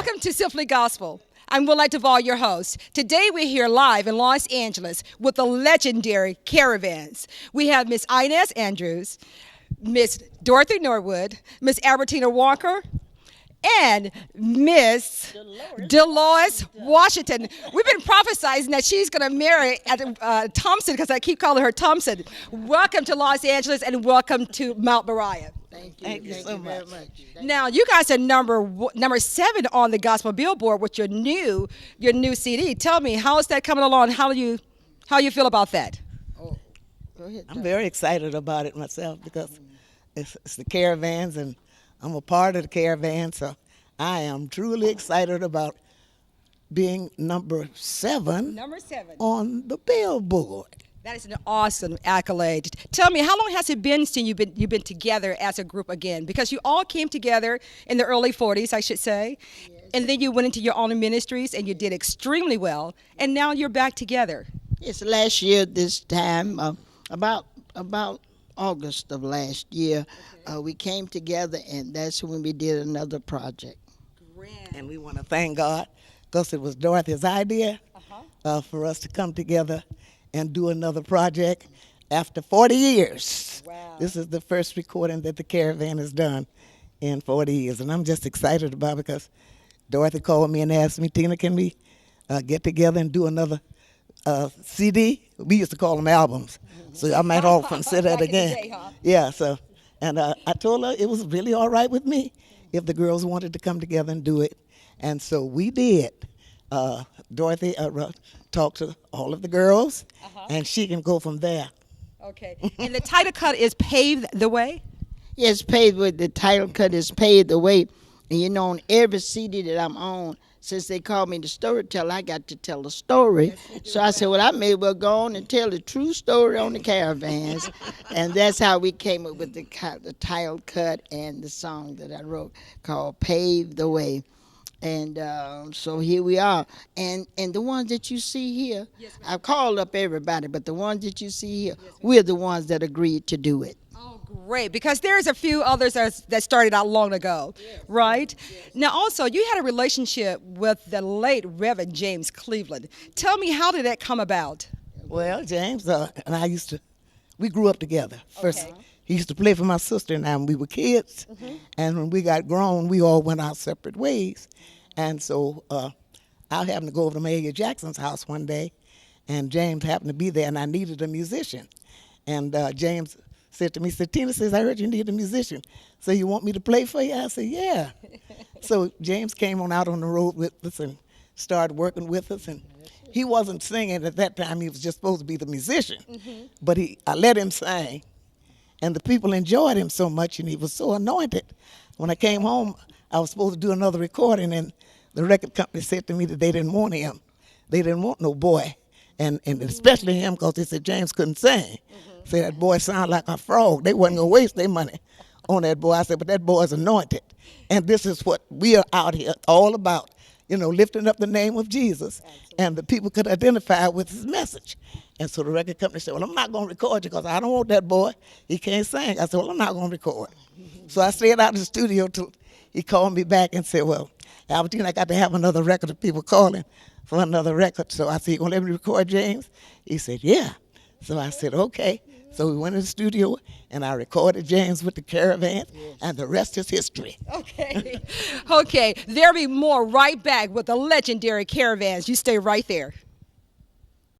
Welcome to Simply Gospel. I'm Willite Duvall, your host. Today we're here live in Los Angeles with the legendary Caravans. We have Miss Inez Andrews, Miss Dorothy Norwood, Miss Albertina Walker, and Miss Dolores Washington. We've been prophesizing that she's going to marry Thompson, because I keep calling her Thompson. Welcome to Los Angeles and welcome to Mount Moriah. Thank you so much. Now, you guys are number 7 on the Gospel Billboard with your new CD. Tell me, how is that coming along? How you feel about that? Oh, go ahead. I'm very excited about it myself because it's the Caravans, and I'm a part of the Caravan, so I am truly excited about being number 7 on the Billboard. That is an awesome accolade. Tell me, how long has it been since you've been together as a group again? Because you all came together in the early 40s, I should say, and then you went into your own ministries and you did extremely well, and now you're back together. It's last year this time, about August of last year, we came together, and that's when we did another project. And we want to thank God because it was Dorothy's idea for us to come together and do another project after 40 years. Wow. This is the first recording that the Caravan has done in 40 years, and I'm just excited about it because Dorothy called me and asked me, Tina, can we get together and do another CD? We used to call them albums, so I might all consider it again. Day, huh? Yeah, so, and I told her it was really all right with me if the girls wanted to come together and do it, and so we did. Dorothy talked to all of the girls, and she can go from there. Okay. And the title cut is Pave the Way? Yes, paved with the title cut is Paved the Way. And you know, on every CD that I'm on, since they call me the storyteller, I got to tell a story. So I said, well, I may well go on and tell the true story on the Caravans. And that's how we came up with the title cut and the song that I wrote called Pave the Way. And so here we are. And the ones that you see here, I've called up everybody, but the ones that you see here, we're the ones that agreed to do it. Oh, great, because there's a few others that started out long ago, right? Now, also, you had a relationship with the late Reverend James Cleveland. Tell me, how did that come about? Well, James and I we grew up together. First, he used to play for my sister and I when we were kids. And when we got grown, we all went our separate ways. And so I happened to go over to Mahalia Jackson's house one day, and James happened to be there, and I needed a musician. And James said to me, Tina says, I heard you need a musician. So you want me to play for you? I said, yeah. So James came on out on the road with us and started working with us. And he wasn't singing at that time. He was just supposed to be the musician. But I let him sing. And the people enjoyed him so much, and he was so anointed. When I came home, I was supposed to do another recording, and the record company said to me that they didn't want him. They didn't want no boy, and especially him, because they said James couldn't sing. Say that boy sounded like a frog. They wasn't going to waste their money on that boy. I said, but that boy's anointed. And this is what we are out here all about, lifting up the name of Jesus. And the people could identify with his message. And so the record company said, well, I'm not going to record you because I don't want that boy. He can't sing. I said, well, I'm not going to record. So I stayed out in the studio till he called me back and said, well, Albertina, I got to have another record of people calling for another record. So I said, you going to let me record James? He said, yeah. So I said, okay. So we went in the studio, and I recorded James with the Caravan, and the rest is history. Okay. Okay. There'll be more right back with the legendary Caravans. You stay right there.